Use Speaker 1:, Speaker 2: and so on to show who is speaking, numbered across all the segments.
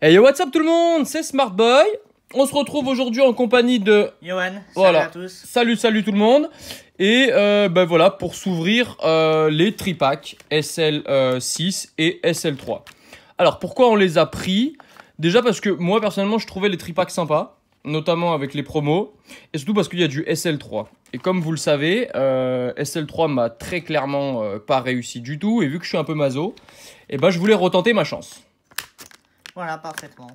Speaker 1: Hey yo, what's up tout le monde, c'est Smartboy. On se retrouve aujourd'hui en compagnie de
Speaker 2: Yohan,
Speaker 1: voilà.
Speaker 2: salut à tous.
Speaker 1: Salut tout le monde. Et ben voilà, pour s'ouvrir les tripacks SL6 et SL3. Alors pourquoi on les a pris? Déjà parce que moi personnellement je trouvais les tripacks sympas, notamment avec les promos, et surtout parce qu'il y a du SL3. Et comme vous le savez, SL3 m'a très clairement pas réussi du tout, et vu que je suis un peu maso, et ben je voulais retenter ma chance.
Speaker 2: Voilà, parfaitement.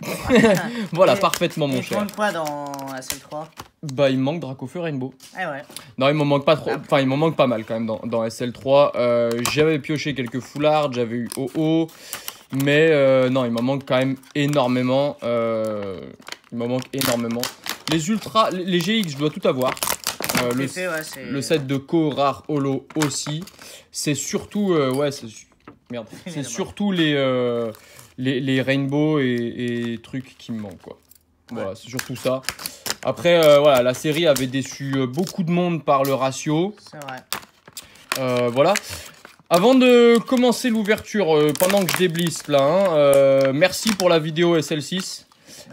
Speaker 1: Voilà, parfaitement mon cher.
Speaker 2: Il manque quoi dans SL3?
Speaker 1: Bah il me manque Dracofeu Rainbow.
Speaker 2: Eh ouais.
Speaker 1: Non, il m'en manque pas trop, enfin il m'en manque pas mal quand même dans SL3. J'avais pioché quelques foulards, j'avais eu OO, mais non, il m'en manque quand même énormément. Il m'en manque énormément. Les ultras, les GX, je dois tout avoir. Le set de Co rare holo aussi. C'est surtout, ouais, c'est surtout les rainbow et trucs qui me manquent, quoi. Voilà, c'est surtout ça. Après, voilà, la série avait déçu beaucoup de monde par le ratio.
Speaker 2: C'est vrai.
Speaker 1: Voilà. Avant de commencer l'ouverture, pendant que je déblisse là, merci pour la vidéo SL6.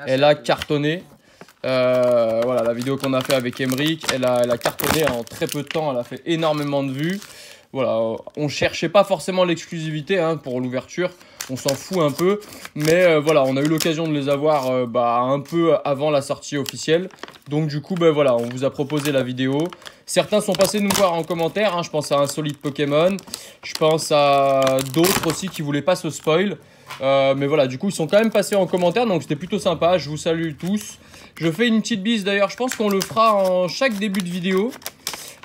Speaker 1: Elle a cartonné. Voilà, la vidéo qu'on a fait avec Emric, elle a cartonné en très peu de temps. Elle a fait énormément de vues. Voilà, on cherchait pas forcément l'exclusivité pour l'ouverture. On s'en fout un peu, mais voilà, on a eu l'occasion de les avoir un peu avant la sortie officielle. Donc du coup, voilà, on vous a proposé la vidéo. Certains sont passés nous voir en commentaire, je pense à Insolite Pokémon. Je pense à d'autres aussi qui voulaient pas se spoil. Mais voilà, du coup, ils sont quand même passés en commentaire, donc c'était plutôt sympa. Je vous salue tous. Je fais une petite bise d'ailleurs, je pense qu'on le fera en chaque début de vidéo.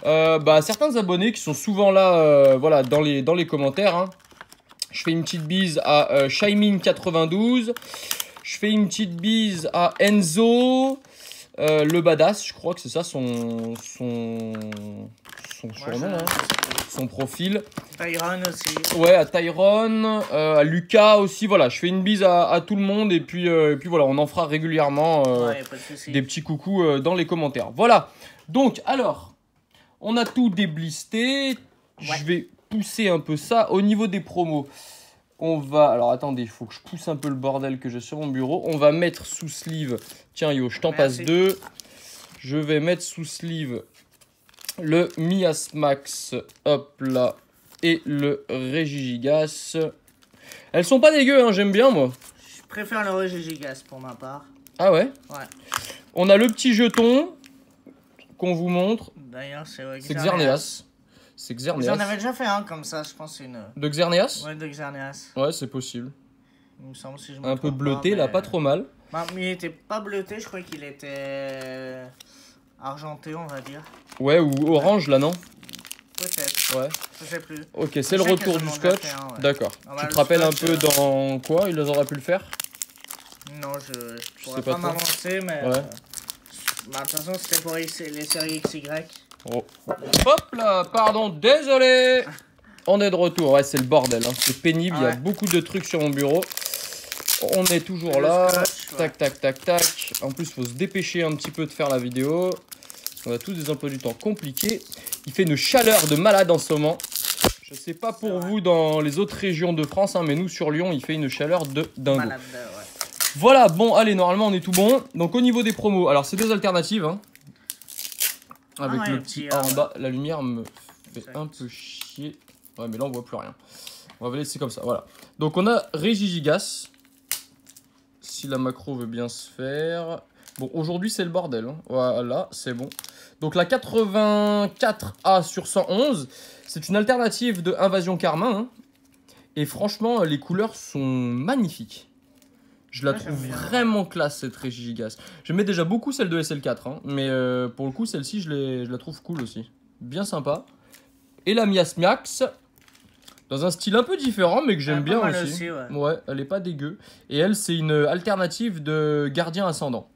Speaker 1: Certains abonnés qui sont souvent là voilà, dans les commentaires. Je fais une petite bise à Shaimin92. Je fais une petite bise à Enzo. Le badass, je crois que c'est ça son surnom, son profil.
Speaker 2: Tyron aussi.
Speaker 1: Ouais, à Tyron, à Lucas aussi. Voilà, je fais une bise à tout le monde. Et puis voilà, on en fera régulièrement des petits coucous dans les commentaires. Voilà, donc alors, on a tout déblisté. Ouais. Je vais pousser un peu ça. Au niveau des promos, on va... Alors attendez, il faut que je pousse un peu le bordel que j'ai sur mon bureau. On va mettre sous sleeve... Tiens yo, je t'en passe deux. Je vais mettre sous sleeve le Miasmax, hop là, et le Regigigas. Elles sont pas dégueu, j'aime bien moi.
Speaker 2: Je préfère le Regigigas pour ma part.
Speaker 1: Ah ouais?
Speaker 2: Ouais.
Speaker 1: On a le petit jeton qu'on vous montre.
Speaker 2: D'ailleurs, c'est
Speaker 1: Xerneas. C'est Xerneas.
Speaker 2: J'en avais déjà fait un comme ça, je pense.
Speaker 1: De Xerneas?
Speaker 2: Ouais, de Xerneas.
Speaker 1: Ouais, c'est possible.
Speaker 2: Il me semble, si je
Speaker 1: un peu bleuté, là, pas trop mal.
Speaker 2: Mais il était pas bleuté, je crois qu'il était argenté, on va dire.
Speaker 1: Ouais, ou orange, là, non?
Speaker 2: Peut-être.
Speaker 1: Ouais.
Speaker 2: Je sais plus.
Speaker 1: Ok, c'est le retour du scotch. Ouais. D'accord. Tu te rappelles un peu dans quoi ils auraient pu le faire?
Speaker 2: Non, je pourrais pas m'avancer, mais... Ouais. De toute façon, c'était pour les séries XY.
Speaker 1: Oh. Hop là, pardon, désolé. On est de retour, ouais, c'est le bordel, c'est pénible, il y a beaucoup de trucs sur mon bureau. On est toujours là, tac, tac, tac, tac. En plus, il faut se dépêcher un petit peu de faire la vidéo. On a tous des emplois du temps compliqués. Il fait une chaleur de malade en ce moment. Je sais pas pour vous dans les autres régions de France, mais nous sur Lyon, il fait une chaleur de dingo. Malade, ouais. Voilà, bon, allez, normalement, on est tout bon. Donc, au niveau des promos, alors, c'est des alternatives, avec le petit A en bas. La lumière me fait un peu chier. Ouais, mais là, on voit plus rien. On va laisser comme ça, voilà. Donc, on a Regigigas. Si la macro veut bien se faire. Bon, aujourd'hui, c'est le bordel. Voilà, c'est bon. Donc, la 84A sur 111, c'est une alternative de Invasion Carmin. Et franchement, les couleurs sont magnifiques. Je la trouve vraiment classe, cette Regigigas. J'aimais déjà beaucoup celle de SL4, mais pour le coup, celle-ci, je la trouve cool aussi. Bien sympa. Et la Miasmax, dans un style un peu différent, mais que j'aime bien aussi. Ouais, elle est pas dégueu. Et elle, c'est une alternative de Gardien Ascendant.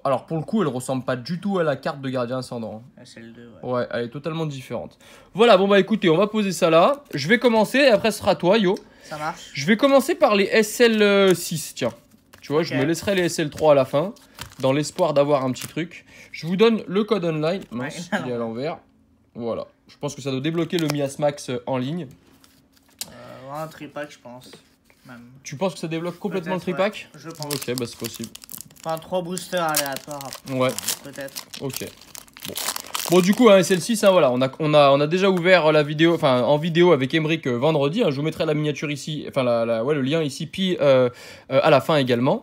Speaker 1: Alors pour le coup, elle ressemble pas du tout à la carte de Gardien Ascendant.
Speaker 2: Celle 2,
Speaker 1: ouais, elle est totalement différente. Voilà, bon bah écoutez, on va poser ça là. Je vais commencer, et après ce sera toi, yo.
Speaker 2: Ça marche.
Speaker 1: Je vais commencer par les SL6, tiens. Tu vois, je me laisserai les SL3 à la fin, dans l'espoir d'avoir un petit truc. Je vous donne le code online. Mince, il est à l'envers. Voilà. Je pense que ça doit débloquer le Miasmax en ligne.
Speaker 2: Un tripack, je pense. même.
Speaker 1: Tu penses que ça débloque complètement le tripack?
Speaker 2: Ouais, je pense.
Speaker 1: Ok, bah c'est possible.
Speaker 2: Enfin, 3 boosters aléatoires.
Speaker 1: Ouais.
Speaker 2: Peut-être.
Speaker 1: Ok. Bon, du coup, hein, SL6, hein, voilà, on a déjà ouvert la vidéo, enfin en vidéo avec Emeric vendredi. Hein, je vous mettrai la miniature ici, enfin le lien ici, puis à la fin également.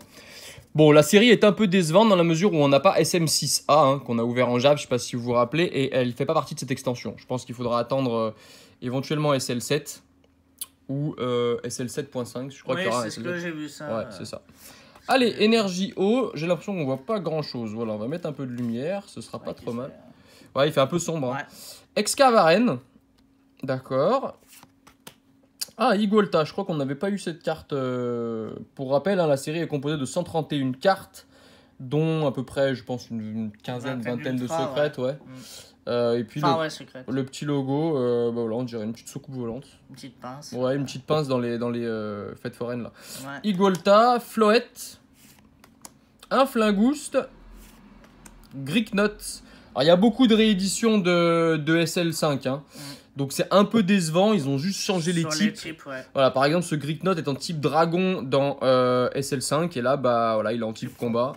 Speaker 1: Bon, la série est un peu décevante dans la mesure où on n'a pas SM6A, hein, qu'on a ouvert en Java, je ne sais pas si vous vous rappelez, et elle ne fait pas partie de cette extension. Je pense qu'il faudra attendre éventuellement SL7 ou SL7.5, je crois qu'il y aura un SL7.
Speaker 2: Oui, c'est ce que j'ai vu ça.
Speaker 1: Ouais, c'est ça. Allez, énergie eau, j'ai l'impression qu'on ne voit pas grand chose. Voilà, on va mettre un peu de lumière, ce sera pas trop mal. Ouais, il fait un peu sombre. Hein.
Speaker 2: Ouais.
Speaker 1: Excavaren, d'accord. Ah, Igolta, je crois qu'on n'avait pas eu cette carte. Pour rappel, hein, la série est composée de 131 cartes, dont à peu près, je pense, une quinzaine, vingtaine de secrètes. Ouais. Et puis le petit logo, bah voilà, on dirait une petite soucoupe volante.
Speaker 2: Une petite pince.
Speaker 1: Ouais, une petite pince dans les fêtes foraines là.
Speaker 2: Ouais.
Speaker 1: Igolta, Floette, un Flingouste, Gricknot. Alors il y a beaucoup de rééditions de SL5, hein. Donc c'est un peu décevant, ils ont juste changé les types.
Speaker 2: Ouais.
Speaker 1: Voilà, par exemple, ce Gricknot est en type dragon dans SL5 et là, bah voilà, il est en type combat.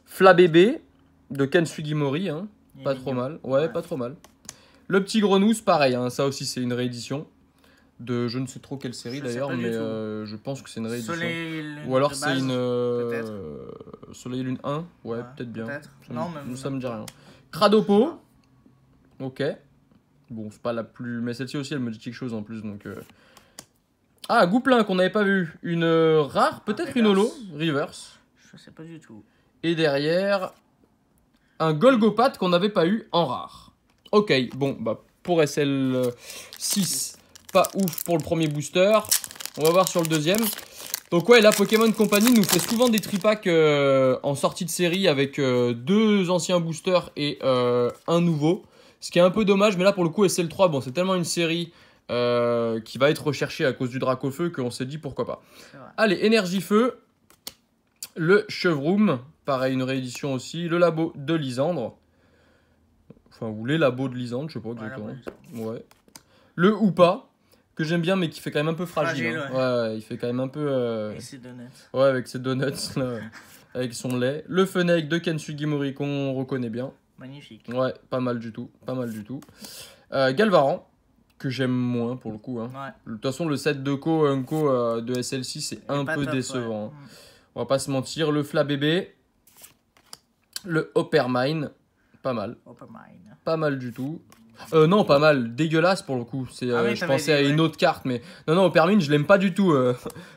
Speaker 1: Flabébé de Ken Sugimori, hein. Pas trop mal. Ouais, pas trop mal. Le petit Grenousse, pareil, hein. Ça aussi c'est une réédition de je ne sais trop quelle série d'ailleurs, mais je pense que c'est une réédition. Ou alors c'est une Soleil Lune 1, ouais, peut-être bien. Ça me dit rien. Cradopo, ok. Bon, c'est pas la plus... Mais celle-ci aussi, elle me dit quelque chose en plus, donc... Ah, Gouplin, qu'on n'avait pas vu. Une rare, peut-être une holo. Reverse.
Speaker 2: Je sais pas du tout.
Speaker 1: Et derrière, un Golgopath qu'on n'avait pas eu en rare. Ok, bon, bah, pour SL6, pas ouf pour le premier booster. On va voir sur le deuxième. Donc ouais, là, Pokémon Company nous fait souvent des tripacks en sortie de série avec 2 anciens boosters et un nouveau. Ce qui est un peu dommage, mais là pour le coup SL3, bon, c'est tellement une série qui va être recherchée à cause du Dracofeu qu'on s'est dit pourquoi pas. Allez, Énergie Feu, le Chevroom, pareil, une réédition aussi, le labo de Lysandre, enfin, ou les labos de Lysandre, je sais pas exactement. Ouais. Le Hoopa, que j'aime bien mais qui fait quand même un peu fragile. Hein. Ouais, il fait quand même un peu...
Speaker 2: Avec ses donuts.
Speaker 1: Ouais, avec ses donuts, là, avec son lait. Le Fennec de Ken Sugimori qu'on reconnaît bien.
Speaker 2: Magnifique.
Speaker 1: Ouais, pas mal du tout. Pas mal du tout. Galvaran, que j'aime moins pour le coup. Hein. Ouais. De toute façon, le set de Unco de SL6 c'est un peu décevant. Ouais. On va pas se mentir. Le Flabébé. Le Hoppermine. Pas mal.
Speaker 2: Hoppermine.
Speaker 1: Pas mal du tout. Non, pas mal. Dégueulasse pour le coup. Je pensais à une autre carte, mais... Non, Hoppermine, je l'aime pas du tout.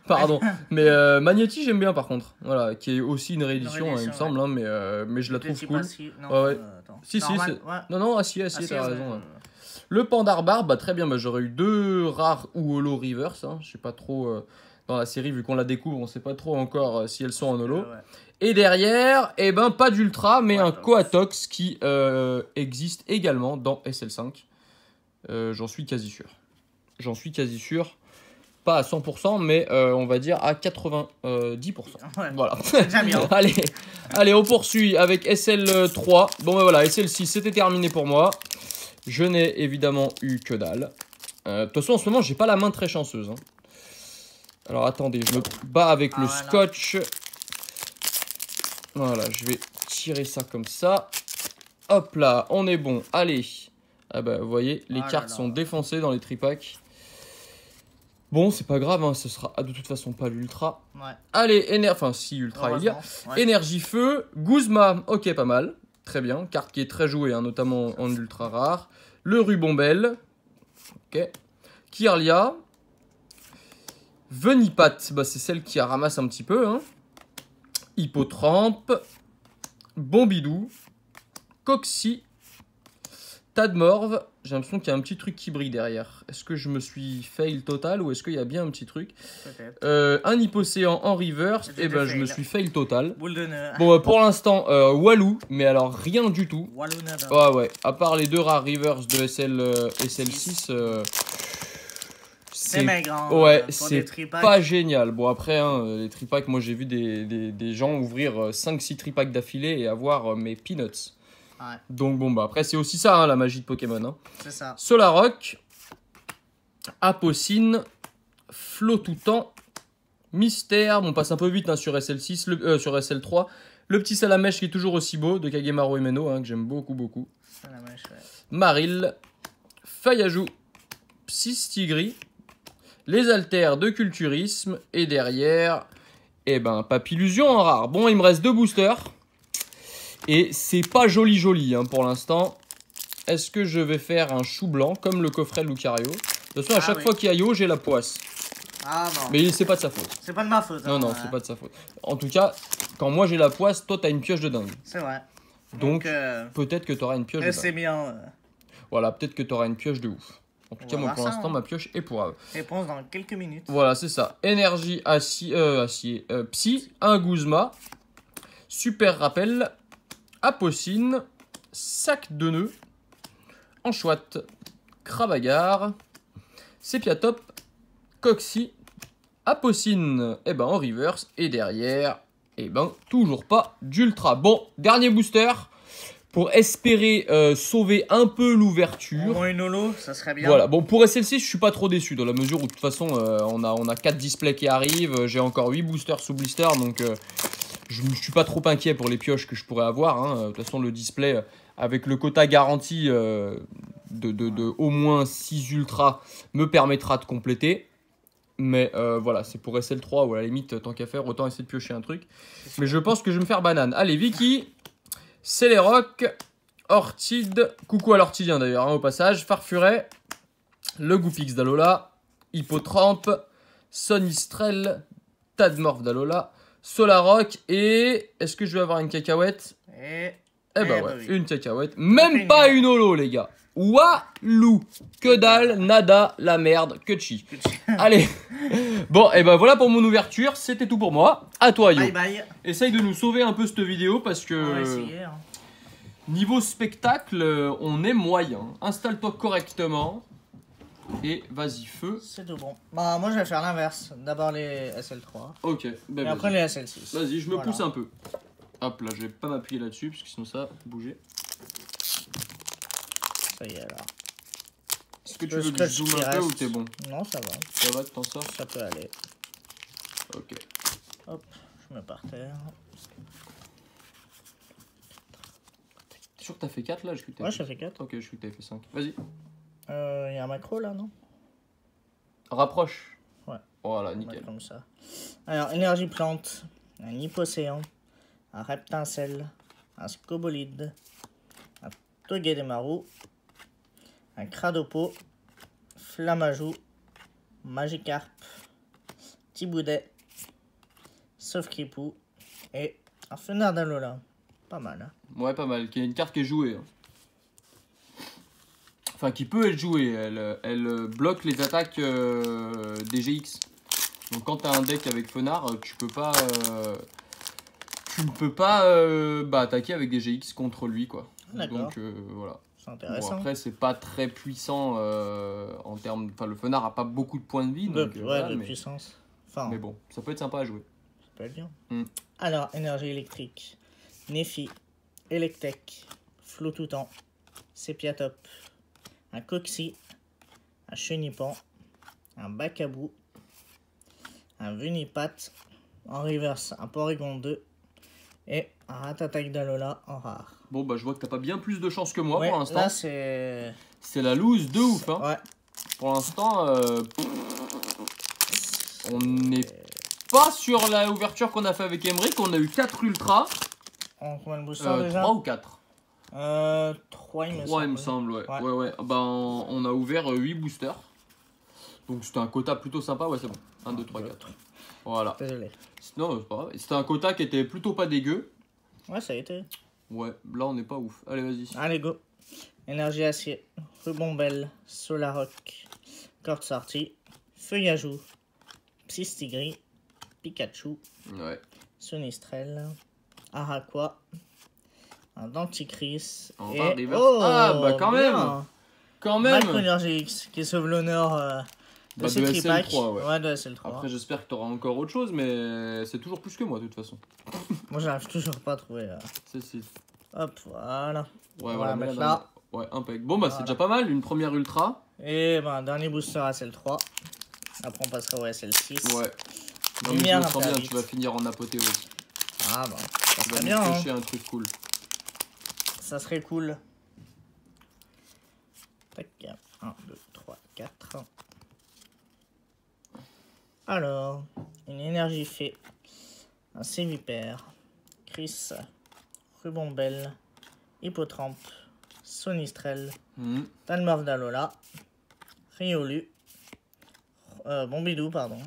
Speaker 1: Pardon. Mais Magnéti, j'aime bien par contre. Voilà, qui est aussi une réédition, hein, il me semble. Hein, mais je la trouve cool.
Speaker 2: Non,
Speaker 1: ouais. Si, non, si, t'as raison. Ouais. Le Pandarbar, bah très bien. Bah, j'aurais eu 2 rares ou holo reverse. Hein. Je sais pas trop... dans la série, vu qu'on la découvre, on sait pas trop encore si elles sont en holo. Et derrière, eh ben, pas d'ultra, mais un Coatox qui existe également dans SL5. J'en suis quasi sûr. Pas à 100%, mais on va dire à 90%.
Speaker 2: Ouais,
Speaker 1: voilà.
Speaker 2: déjà bien.
Speaker 1: allez, on poursuit avec SL3. Bon, ben voilà, SL6, c'était terminé pour moi. Je n'ai évidemment eu que dalle. De toute façon, en ce moment, j'ai pas la main très chanceuse. Hein. Alors, attendez, je me bats avec le scotch. Voilà, je vais tirer ça comme ça. Hop là, on est bon. Allez. Ah bah, vous voyez, les cartes sont défoncées dans les tripacks. Bon, c'est pas grave, hein, ce sera de toute façon pas l'ultra. Ouais. Allez, enfin si, ultra il y a. Ouais. Énergie Feu, Guzma, ok, pas mal. Très bien, carte qui est très jouée, hein, notamment en ultra rare. Le Rubombelle, ok. Kirlia. Venipat, bah, c'est celle qui ramasse un petit peu, hein. Hippotrampe, Bombidou, Coxy, Tadmorve. J'ai l'impression qu'il y a un petit truc qui brille derrière. Est-ce que je me suis fail total ou est-ce qu'il y a bien un petit truc? Un Hippocéan en reverse. Et ben je me suis fail total. Bon, pour l'instant, Walou, mais alors rien du tout. Ouais, à part les 2 rares reverse de SL6.
Speaker 2: C'est maigre, hein,
Speaker 1: ouais, c'est pas génial. Bon, après, hein, les tripacks, moi j'ai vu des gens ouvrir 5-6 tripacks d'affilée et avoir mes peanuts. Ouais. Donc, bon, bah après, c'est aussi ça, hein, la magie de Pokémon. Hein.
Speaker 2: C'est ça.
Speaker 1: Solaroc, Apocine, Flotoutan, Mystère, on passe un peu vite hein, sur SL6, sur SL3. Le petit Salamèche qui est toujours aussi beau, de Kagemaru Emeno, hein, que j'aime beaucoup.
Speaker 2: Salamèche, ouais.
Speaker 1: Maril, Fayajou, Psystigri, les haltères de Culturisme, et derrière, eh ben, Papillusion en rare. Bon, il me reste 2 boosters, et c'est pas joli hein, pour l'instant. Est-ce que je vais faire un chou blanc, comme le coffret de Lucario? De toute façon, à chaque fois qu'il y a Yo, j'ai la poisse.
Speaker 2: Ah non.
Speaker 1: Mais c'est pas de sa faute.
Speaker 2: C'est pas de ma faute.
Speaker 1: Non, c'est pas de sa faute. En tout cas, quand moi j'ai la poisse, toi t'as une pioche de dingue.
Speaker 2: C'est vrai.
Speaker 1: Donc peut-être que t'auras une pioche de dingue.
Speaker 2: C'est bien.
Speaker 1: Voilà, peut-être que t'auras une pioche de ouf. En tout cas, moi pour l'instant, ma pioche est pourrave.
Speaker 2: Réponse dans quelques minutes.
Speaker 1: Voilà, c'est ça. Énergie, Psy, un Guzma, Super Rappel, Apocine, Sac de nœuds, Anchouette, Cravagar, Sépiatop, Coxy, Apocine, eh ben en reverse, et derrière, eh ben toujours pas d'ultra. Bon, dernier booster, pour espérer sauver un peu l'ouverture.
Speaker 2: Au moins une holo, ça serait bien.
Speaker 1: Voilà, bon pour SL6, je suis pas trop déçu, dans la mesure où de toute façon, on a 4 displays qui arrivent, j'ai encore 8 boosters sous blister, donc je suis pas trop inquiet pour les pioches que je pourrais avoir. Hein. De toute façon, le display, avec le quota garanti de au moins 6 ultras, me permettra de compléter. Mais voilà, c'est pour SL3 ou à la limite, tant qu'à faire, autant essayer de piocher un truc. Mais je pense que je vais me faire banane. Allez, Vicky, Céléroc, Ortide, coucou à l'Ortidien d'ailleurs, hein, au passage, Farfuret, le Goupix d'Alola, Hippotrampe, Sonistrel, Tadmorph d'Alola, Solaroc et... Est-ce que je vais avoir une cacahuète? Eh ben ouais, une cacahuète. Même pas une holo, les gars. Walou. Que dalle, nada, la merde, que chi. Allez. Bon, et ben voilà pour mon ouverture. C'était tout pour moi. À toi, Yo.
Speaker 2: Bye bye.
Speaker 1: Essaye de nous sauver un peu cette vidéo parce que...
Speaker 2: On va essayer. Hein.
Speaker 1: Niveau spectacle, on est moyen. Installe-toi correctement. Et vas-y, feu.
Speaker 2: C'est tout bon. Bah, moi, je vais faire l'inverse. D'abord les SL3.
Speaker 1: Ok. Ben
Speaker 2: et après les SL6.
Speaker 1: Vas-y, je me pousse un peu. Hop là, je vais pas m'appuyer là-dessus parce que sinon ça va bouger.
Speaker 2: Ça y est, alors.
Speaker 1: Est-ce que tu veux que je zoome un peu ou t'es bon?
Speaker 2: Non, ça va.
Speaker 1: Ça va, tu t'en sors?
Speaker 2: Ça peut aller.
Speaker 1: Ok.
Speaker 2: Hop, je mets par terre.
Speaker 1: T'es sûr que t'as fait 4 là?
Speaker 2: Ouais, j'ai fait 4.
Speaker 1: Ok, je suis que t'avais fait 5. Vas-y.
Speaker 2: Il y a un macro là, non?
Speaker 1: Rapproche.
Speaker 2: Ouais.
Speaker 1: Voilà, nickel.
Speaker 2: Comme ça. Alors, énergie plante, un Hippocéan, un Reptincelle, un Scobolide, un Togedemaru, un Cradopo, Flammajou, Magikarp, Tiboudet, Sofkripou et un Fenard d'Alola. Pas mal. Hein.
Speaker 1: Ouais, pas mal. Qui est une carte qui est jouée. Hein. Enfin, qui peut être jouée. Elle bloque les attaques des GX. Donc quand t'as un deck avec Fenard, tu ne peux pas attaquer avec des GX contre lui, quoi. Donc voilà.
Speaker 2: C'est intéressant.
Speaker 1: Bon, après, c'est pas très puissant en termes... Enfin, le Fenard a pas beaucoup de points de vie.
Speaker 2: De puissance. Enfin,
Speaker 1: mais bon, ça peut être sympa à jouer.
Speaker 2: Ça peut être bien. Alors, énergie électrique. Nephi, Electek, Floutoutan, Sépiatop, un Coxy, un Chenipan, un Bacabou, un Vunipat, en reverse, un Porygon 2 et un Ratatak d'Alola en rare.
Speaker 1: Bon, bah je vois que t'as pas bien plus de chance que moi pour l'instant.
Speaker 2: Là, c'est
Speaker 1: la loose de ouf. Hein.
Speaker 2: Ouais.
Speaker 1: Pour l'instant, on n'est pas sur la ouverture qu'on a fait avec Emmerich. On a eu 4 ultras.
Speaker 2: En combien de boosters déjà?
Speaker 1: 3 ou 4
Speaker 2: 3 il me semble.
Speaker 1: 3 il me semble, ouais. Ben, on a ouvert 8 boosters. Donc c'était un quota plutôt sympa, ouais c'est bon. 1, 2, 3, 4. Voilà.
Speaker 2: Désolé.
Speaker 1: Non, c'est pas grave. C'était un quota qui était plutôt pas dégueu.
Speaker 2: Ouais, ça a été.
Speaker 1: Ouais, là on n'est pas ouf. Allez, vas-y.
Speaker 2: Allez, go. Énergie acier, Rubombelle, Solaroc, Corde sortie, Feuillajou, Psystigri, Pikachu,
Speaker 1: ouais.
Speaker 2: Sonistrel, Araqua, un Denticris
Speaker 1: et... ah, bah quand même. Quand même.
Speaker 2: Macronergie X qui sauve l'honneur de ces tripacks. Ouais, de SL3.
Speaker 1: Après, j'espère que tu auras encore autre chose, mais c'est toujours plus que moi de toute façon.
Speaker 2: Moi, j'arrive toujours pas à trouver.
Speaker 1: Si.
Speaker 2: Hop, voilà.
Speaker 1: Ouais,
Speaker 2: on va mettre là.
Speaker 1: Ouais, impec. Bon, bah, c'est déjà pas mal, une première ultra.
Speaker 2: Et ben, dernier booster à SL3. Après, on passera au SL6.
Speaker 1: Ouais. Non, mais
Speaker 2: Lumière
Speaker 1: je me sens bien,
Speaker 2: interdite.
Speaker 1: tu vas finir en apothéose.
Speaker 2: Ah bah, ça
Speaker 1: Tu vas
Speaker 2: serait
Speaker 1: nous
Speaker 2: bien. Hein.
Speaker 1: pêcher un truc cool.
Speaker 2: Ça serait cool. Tac. 1, 2, 3, 4. Alors, une énergie fée. Un Sévipère. Chris. Rubombelle. Hippotrampe. Sonistrel. Talmorph d'Alola. Riolu. Bombidou, pardon.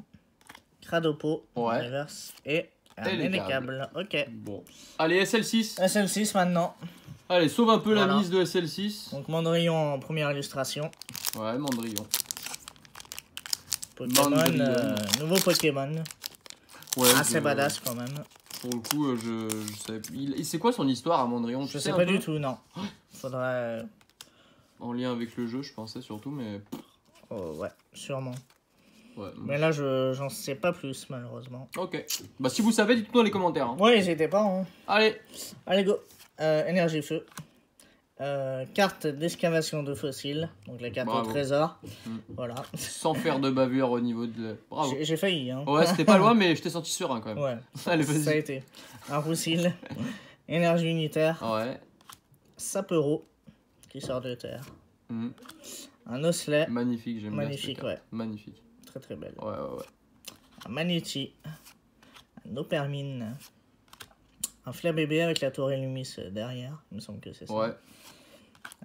Speaker 2: Cradopo.
Speaker 1: Ouais.
Speaker 2: Reverse. Et un
Speaker 1: Élécable.
Speaker 2: Élécable. Ok.
Speaker 1: Bon. Allez, SL6.
Speaker 2: SL6 maintenant.
Speaker 1: Allez, sauve un peu la
Speaker 2: Voilà.
Speaker 1: mise de SL6.
Speaker 2: Donc Mandrillon en première illustration.
Speaker 1: Ouais, Mandrillon.
Speaker 2: Pokémon,
Speaker 1: Mandrillon.
Speaker 2: nouveau Pokémon.
Speaker 1: Ouais,
Speaker 2: Assez badass quand même.
Speaker 1: Pour le coup, je sais. C'est quoi son histoire à Mandrillon?
Speaker 2: Je
Speaker 1: Tu
Speaker 2: sais
Speaker 1: un
Speaker 2: pas
Speaker 1: peu
Speaker 2: du tout, non. Faudrait.
Speaker 1: En lien avec le jeu, je pensais surtout, mais.
Speaker 2: Oh, ouais, sûrement.
Speaker 1: Ouais.
Speaker 2: Mais là, j'en sais pas plus, malheureusement.
Speaker 1: Ok. Bah, si vous savez, dites-nous dans les commentaires. Hein.
Speaker 2: Ouais, n'hésitez pas. Hein.
Speaker 1: Allez.
Speaker 2: Allez, go. Énergie feu. Carte d'excavation de fossiles. Donc la carte au
Speaker 1: Bravo.
Speaker 2: trésor. Voilà.
Speaker 1: Sans faire de bavure au niveau de. Bravo.
Speaker 2: J'ai failli. Hein.
Speaker 1: Ouais, c'était pas loin, mais je t'ai senti serein quand même.
Speaker 2: Ouais.
Speaker 1: Allez,
Speaker 2: Ça a
Speaker 1: vas-y.
Speaker 2: été. Un Roussil. Énergie unitaire.
Speaker 1: Ouais.
Speaker 2: Sapero. Qui sort de terre.
Speaker 1: Mhm.
Speaker 2: Un Osselet.
Speaker 1: Magnifique, j'aime bien.
Speaker 2: Magnifique,
Speaker 1: cette carte.
Speaker 2: ouais.
Speaker 1: Magnifique.
Speaker 2: Très très belle.
Speaker 1: Ouais.
Speaker 2: Un Magnéti. Un Opermine. Un Flair bébé avec la tour Illumis derrière. Il me semble que c'est ça.
Speaker 1: Ouais.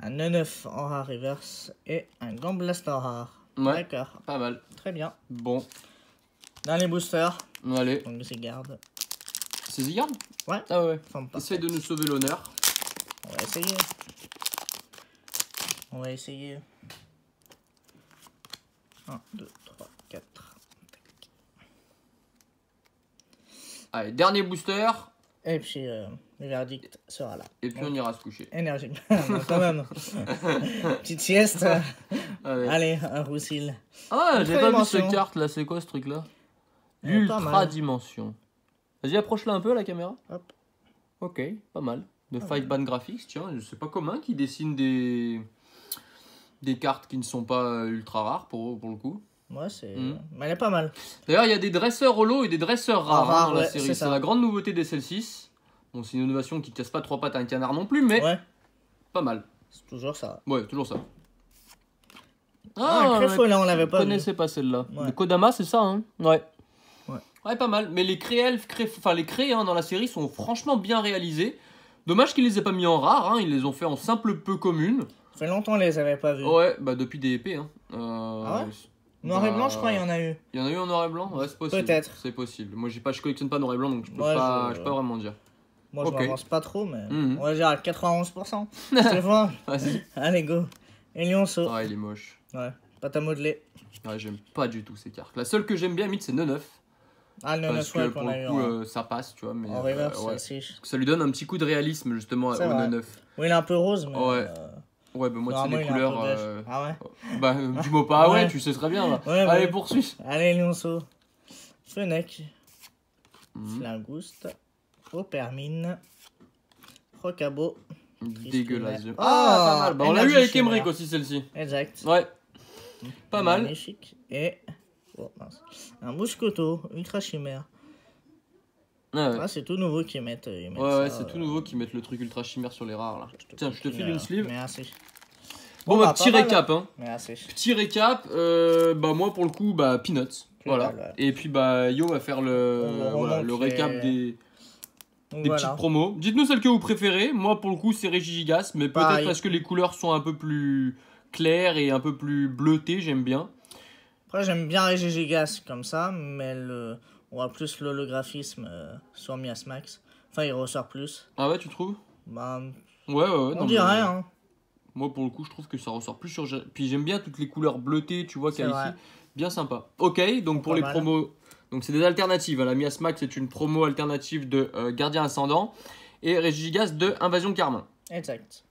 Speaker 2: Un 9 en rare reverse. Et un Gamblaster rare.
Speaker 1: Ouais.
Speaker 2: D'accord.
Speaker 1: Pas mal.
Speaker 2: Très bien.
Speaker 1: Bon.
Speaker 2: Dans les boosters.
Speaker 1: Allez.
Speaker 2: Donc c'est garde.
Speaker 1: C'est Zigard?
Speaker 2: Ouais.
Speaker 1: Ah ouais.
Speaker 2: Forme pas.
Speaker 1: Essaye de nous sauver l'honneur.
Speaker 2: On va essayer. On va essayer. 1, 2, 3, 4.
Speaker 1: Allez, dernier booster.
Speaker 2: Et puis le verdict sera là.
Speaker 1: Et puis on ira se coucher.
Speaker 2: Énergie. Quand même. Petite sieste.
Speaker 1: Allez.
Speaker 2: Allez, un Roussil.
Speaker 1: Ah, j'ai pas vu
Speaker 2: Dimension.
Speaker 1: cette carte là, c'est quoi ce truc là?
Speaker 2: Pas
Speaker 1: L'ultra
Speaker 2: mal.
Speaker 1: dimension. Vas-y, approche-la un peu la caméra.
Speaker 2: Hop.
Speaker 1: Ok, pas mal. De 5-band graphics, tiens, c'est pas commun qui dessine des cartes qui ne sont pas ultra rares pour le coup.
Speaker 2: Ouais, c'est.
Speaker 1: Mhm.
Speaker 2: Mais elle est pas mal.
Speaker 1: D'ailleurs, il y a des dresseurs holo et des dresseurs rares
Speaker 2: Rares,
Speaker 1: dans la
Speaker 2: ouais,
Speaker 1: série.
Speaker 2: c'est
Speaker 1: C'est
Speaker 2: ça.
Speaker 1: la grande nouveauté des SL6. Bon, c'est une innovation qui casse pas trois pattes à un canard non plus, mais
Speaker 2: Ouais,
Speaker 1: pas mal.
Speaker 2: c'est toujours ça.
Speaker 1: Ouais, toujours ça.
Speaker 2: Ah, un Créfo, là, on l'avait
Speaker 1: je
Speaker 2: pas vu.
Speaker 1: connaissais pas celle-là.
Speaker 2: Ouais.
Speaker 1: Le Kodama, c'est ça, hein? Ouais.
Speaker 2: Ouais.
Speaker 1: Ouais, pas mal. Mais les les crés hein, dans la série sont franchement bien réalisés. Dommage qu'ils les aient pas mis en rare, hein. Ils les ont fait en simple peu commune.
Speaker 2: Ça fait longtemps qu'on les avait pas vus.
Speaker 1: Ouais, bah depuis DEP. Hein.
Speaker 2: Ah ouais Noir et blanc, je crois, il y en a eu.
Speaker 1: Il y en a eu en noir et blanc? Ouais, c'est possible.
Speaker 2: Peut-être.
Speaker 1: C'est possible. Moi, je collectionne pas noir et blanc, donc je peux
Speaker 2: Ouais,
Speaker 1: pas
Speaker 2: je
Speaker 1: peux pas vraiment dire.
Speaker 2: Moi,
Speaker 1: Ok.
Speaker 2: je m'avance pas trop, mais
Speaker 1: Mhm.
Speaker 2: on va dire à 91%. C'est bon.
Speaker 1: Vas-y.
Speaker 2: Allez, go. Et Lionceau.
Speaker 1: Ah, il est moche.
Speaker 2: Ouais, pâte à modeler.
Speaker 1: Ouais, j'aime pas du tout ces cartes. La seule que j'aime bien, c'est 9-9.
Speaker 2: Ah, le
Speaker 1: Parce
Speaker 2: 9
Speaker 1: que
Speaker 2: ouais,
Speaker 1: pour
Speaker 2: qu'on a
Speaker 1: le
Speaker 2: eu
Speaker 1: coup,
Speaker 2: en,
Speaker 1: ça passe, tu vois. Mais,
Speaker 2: en reverse,
Speaker 1: ouais.
Speaker 2: aussi.
Speaker 1: Parce que ça lui donne un petit coup de réalisme, justement, au
Speaker 2: C'est vrai.
Speaker 1: 9-9.
Speaker 2: Oui, il est un peu rose, mais.
Speaker 1: Ouais. Ouais, bah moi, tu sais,
Speaker 2: normalement,
Speaker 1: les
Speaker 2: il est un
Speaker 1: couleurs.
Speaker 2: peu beige. Ah ouais.
Speaker 1: Bah, dis-moi pas, ouais,
Speaker 2: Ouais.
Speaker 1: tu sais très bien. Là.
Speaker 2: Ouais,
Speaker 1: Allez,
Speaker 2: ouais.
Speaker 1: poursuis.
Speaker 2: Allez, Lionceau. Fenech.
Speaker 1: Mhm.
Speaker 2: Flingouste. Opermine. Rocabo.
Speaker 1: Dégueulasse.
Speaker 2: Tristounet.
Speaker 1: Ah, pas mal. Bah, on l'a eu
Speaker 2: Énergie
Speaker 1: avec
Speaker 2: chimère.
Speaker 1: Emmerich aussi, celle-ci.
Speaker 2: Exact.
Speaker 1: Ouais. Pas mal.
Speaker 2: Magnifique. Et. Oh, mince. Un Mouscoto. Ultra chimère.
Speaker 1: Ah, ouais.
Speaker 2: Ah, c'est tout nouveau qu'ils mettent. Ils mettent
Speaker 1: Ouais,
Speaker 2: ça,
Speaker 1: c'est tout nouveau qu'ils mettent le truc ultra chimère sur les rares là.
Speaker 2: te
Speaker 1: Tiens, je te
Speaker 2: continue,
Speaker 1: file une sleeve.
Speaker 2: Merci.
Speaker 1: Bon,
Speaker 2: bah,
Speaker 1: petit
Speaker 2: pas mal,
Speaker 1: récap, hein.
Speaker 2: Merci.
Speaker 1: Petit récap, bah moi pour le coup, bah Peanuts. Voilà.
Speaker 2: mal, ouais.
Speaker 1: Et puis bah Yo va faire
Speaker 2: On
Speaker 1: voilà,
Speaker 2: remonte
Speaker 1: le récap
Speaker 2: les-
Speaker 1: des
Speaker 2: Donc,
Speaker 1: des
Speaker 2: voilà.
Speaker 1: petites promos. Dites-nous celle que vous préférez. Moi pour le coup, c'est Regigigas, mais peut-être
Speaker 2: Pareil.
Speaker 1: parce que les couleurs sont un peu plus claires et un peu plus bleutées, j'aime bien.
Speaker 2: Après, j'aime bien Regigigas comme ça, mais on voit plus l'holographisme sur Miasmax. Enfin, il ressort plus.
Speaker 1: Ah ouais, tu trouves?
Speaker 2: Bah,
Speaker 1: Ouais,
Speaker 2: on
Speaker 1: non,
Speaker 2: dirait,
Speaker 1: mais
Speaker 2: hein.
Speaker 1: moi pour le coup, je trouve que ça ressort plus sur puis j'aime bien toutes les couleurs bleutées, tu vois qu'il y a
Speaker 2: C'est vrai.
Speaker 1: ici. Bien sympa. OK, donc pour
Speaker 2: Pas
Speaker 1: les
Speaker 2: mal.
Speaker 1: promos, donc c'est des alternatives. La Miasmax, c'est une promo alternative de Gardien Ascendant et Regigigas de Invasion Carmin.
Speaker 2: Exact.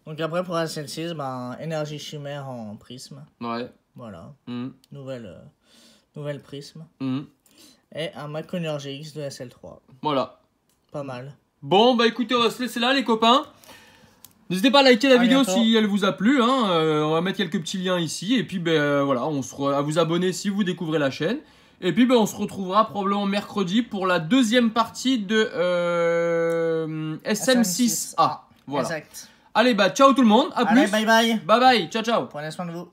Speaker 2: Donc après, pour la SL6, bah, énergie chimère en prisme.
Speaker 1: Ouais.
Speaker 2: Voilà.
Speaker 1: Mhm.
Speaker 2: Nouvelle prisme.
Speaker 1: Mhm.
Speaker 2: Et un Maconer GX de SL3.
Speaker 1: Voilà.
Speaker 2: Pas mal.
Speaker 1: Bon, bah écoutez, on va se laisser là, les copains. N'hésitez pas à liker la
Speaker 2: À
Speaker 1: vidéo
Speaker 2: bientôt.
Speaker 1: si elle vous a plu. Hein. On va mettre quelques petits liens ici. Et puis, ben voilà, à vous abonner si vous découvrez la chaîne. Et puis, on se retrouvera probablement mercredi pour la deuxième partie de SM6A. Voilà.
Speaker 2: Exact.
Speaker 1: Allez, ciao tout le monde. À
Speaker 2: Allez,
Speaker 1: plus.
Speaker 2: bye bye.
Speaker 1: Bye bye. Ciao, ciao.
Speaker 2: Prenez soin de vous.